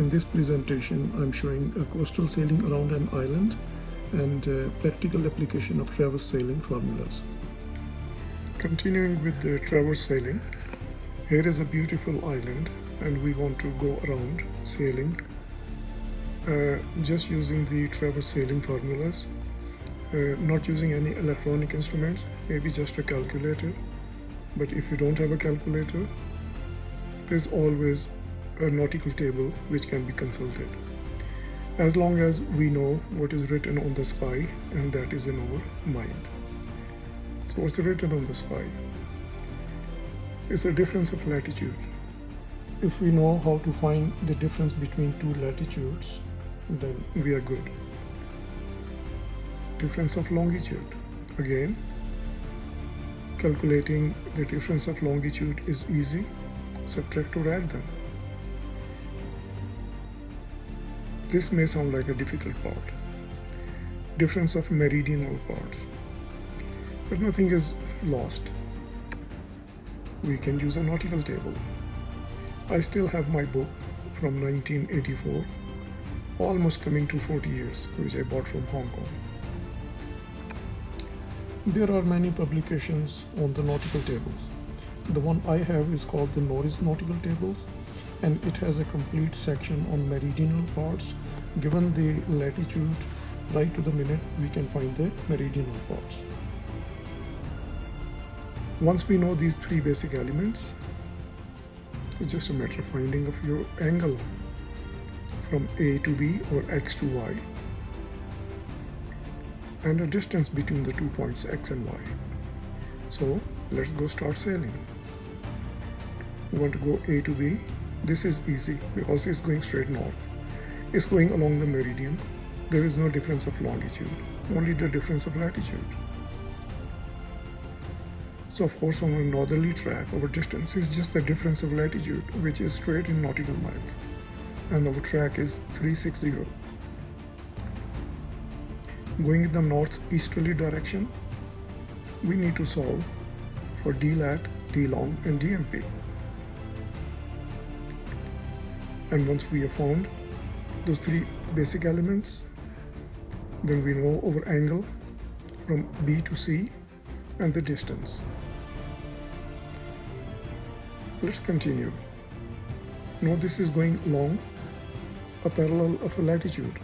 In this presentation, I'm showing a coastal sailing around an island and practical application of traverse sailing formulas. Continuing with the traverse sailing, here is a beautiful island and we want to go around sailing just using the traverse sailing formulas, not using any electronic instruments, maybe just a calculator. But if you don't have a calculator, there's always a nautical table which can be consulted. As long as we know what is written on the sky, and that is in our mind. So what's written on the sky? It's a difference of latitude. If we know how to find the difference between two latitudes, then we are good. Difference of longitude. Again, calculating the difference of longitude is easy. Subtract or add them. This may sound like a difficult part. Difference of meridional parts. But nothing is lost. We can use a nautical table. I still have my book from 1984, almost coming to 40 years, which I bought from Hong Kong. There are many publications on the nautical tables. The one I have is called the Norris Nautical Tables, and it has a complete section on meridional parts. Given the latitude right to the minute, we can find the meridional parts. Once we know these three basic elements, it's just a matter of finding of your angle from A to B or X to Y, and a distance between the 2 points X and Y. So let's go start sailing. We want to go A to B. This is easy because it's going straight north. It's going along the meridian. There is no difference of longitude, only the difference of latitude. So of course on a northerly track, our distance is just the difference of latitude, which is straight in nautical miles, and our track is 360. Going in the northeasterly direction, we need to solve for d-lat, d-long and dmp. And once we have found those three basic elements, then we know our angle from B to C and the distance. Let's continue. Now this is going along a parallel of a latitude.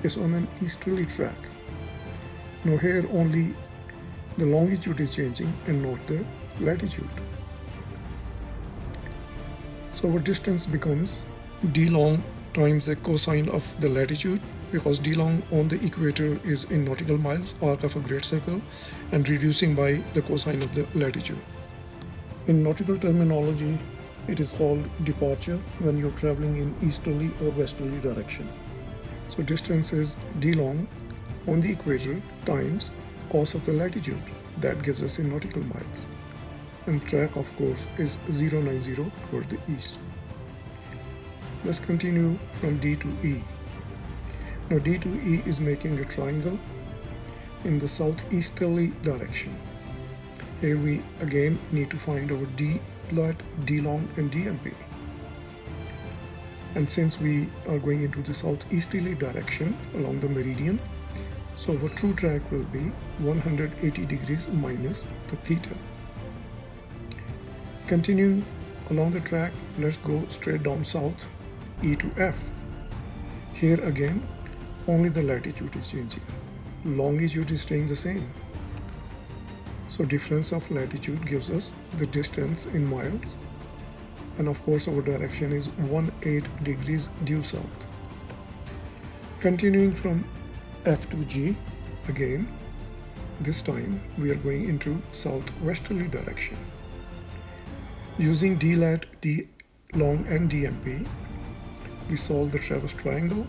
It's on an easterly track. Now here only the longitude is changing and not the latitude. So our distance becomes d long times the cosine of the latitude, because d long on the equator is in nautical miles, arc of a great circle, and reducing by the cosine of the latitude. In nautical terminology, it is called departure when you're traveling in easterly or westerly direction. So distance is d long on the equator times cos of the latitude. That gives us in nautical miles. And track, of course, is 090 toward the east. Let's continue from D to E. Now D to E is making a triangle in the southeasterly direction. Here we again need to find our d-lat, d-long and dmp. And since we are going into the southeasterly direction along the meridian, so our true track will be 180 degrees minus the theta. Continuing along the track, let's go straight down south, E to F. Here again, only the latitude is changing. Longitude is staying the same. So difference of latitude gives us the distance in miles. And of course our direction is 18 degrees due south. Continuing from F to G, again, this time we are going into southwesterly direction. Using d-lat, d-long and dmp, we solve the traverse triangle,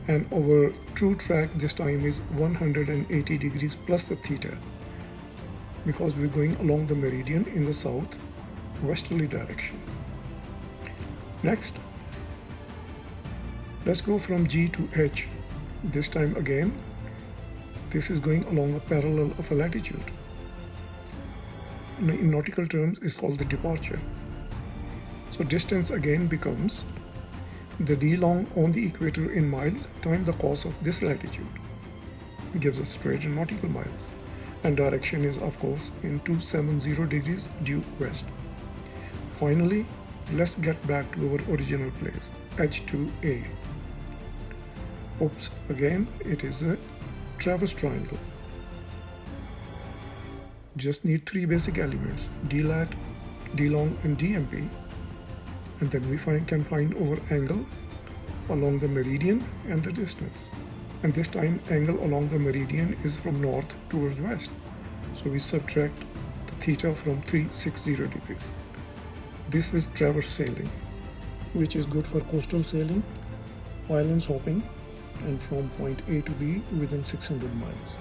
and our true track this time is 180 degrees plus the theta, because we're going along the meridian in the southwesterly direction. Next, let's go from G to H. This time again, this is going along a parallel of a latitude. In nautical terms, is called the departure. So distance again becomes The d long on the equator in miles times the cos of this latitude gives us straight in nautical miles, and direction is of course in 270 degrees due west. Finally, let's get back to our original place, H2A. Oops, again it is a traverse triangle. Just need three basic elements, d lat, d long and dmp, and then we can find our angle along the meridian and the distance. And this time angle along the meridian is from north towards west, so we subtract the theta from 360 degrees. This is traverse sailing, which is good for coastal sailing, islands hopping, and from point A to B within 600 miles.